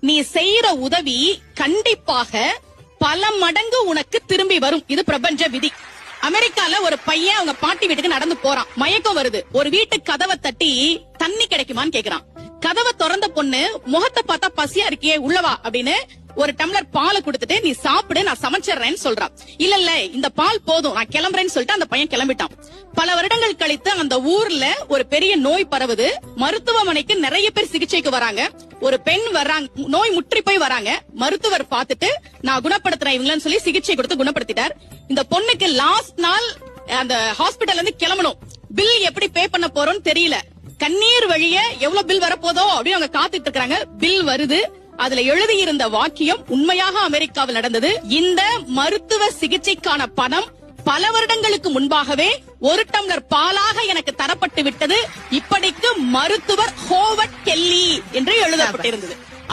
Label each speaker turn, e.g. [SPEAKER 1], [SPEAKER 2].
[SPEAKER 1] நீ செய்யற உதவி கண்டிப்பாக பல மடங்கு உனக்கு திரும்பி வரும். இது பிரபஞ்ச விதி. அமெரிக்கால ஒரு பையன் அவங்க பாட்டி வீட்டுக்கு நடந்து போறான். மயக்கம் வருது. ஒரு வீட்டு கதவை தட்டி தண்ணி கிடைக்குமான்னு கேக்குறான். கதவை திறந்த பொண்ணு முகத்தை பார்த்தா பசியா இருக்கியே உள்ளவா அப்படின்னு ஒரு டம்ளர் பாலை கொடுத்துட்டு நீ சாப்பிடு நான் சமைச்சிடுறேன்னு சொல்றான். இல்ல இந்த பால் போதும் நான் கிளம்புறேன்னு சொல்லிட்டு அந்த பையன் கிளம்பிட்டான். பல வருடங்கள் கழித்து அந்த ஊர்ல ஒரு பெரிய நோய் பரவுது. மருத்துவமனைக்கு நிறைய பேர் சிகிச்சைக்கு வராங்க. ஒரு பெண் வர்றாங்க, நோய் முற்றி போய் வராங்க. மருத்துவர் பார்த்துட்டு நான் குணப்படுத்துறேன் இவங்களன்னு சொல்லி சிகிச்சை கொடுத்து குணப்படுத்திட்டார். இந்த பொண்ணுக்கு லாஸ்ட் நாள் அந்த ஹாஸ்பிட்டல்ல இருந்து கிளம்பணும். பில் எப்படி பே பண்ண போறோம்னு தெரியல. கண்ணீர் வழிய எவ்வளவு பில் வரப்போதோ அப்படின்னு அவங்க காத்துட்டு இருக்காங்க. பில் வருது. அதுல எழுதியிருந்த வாக்கியம் உண்மையாக அமெரிக்காவில் நடந்தது. இந்த மருத்துவ சிகிச்சைக்கான பணம் பல வருடங்களுக்கு முன்பாகவே ஒரு டம்ளர் பாலாக எனக்கு தரப்பட்டு விட்டது. இப்படிக்கு மருத்துவர் ஹோவர்ட் கெல்லி என்று எழுதப்பட்டிருந்தது.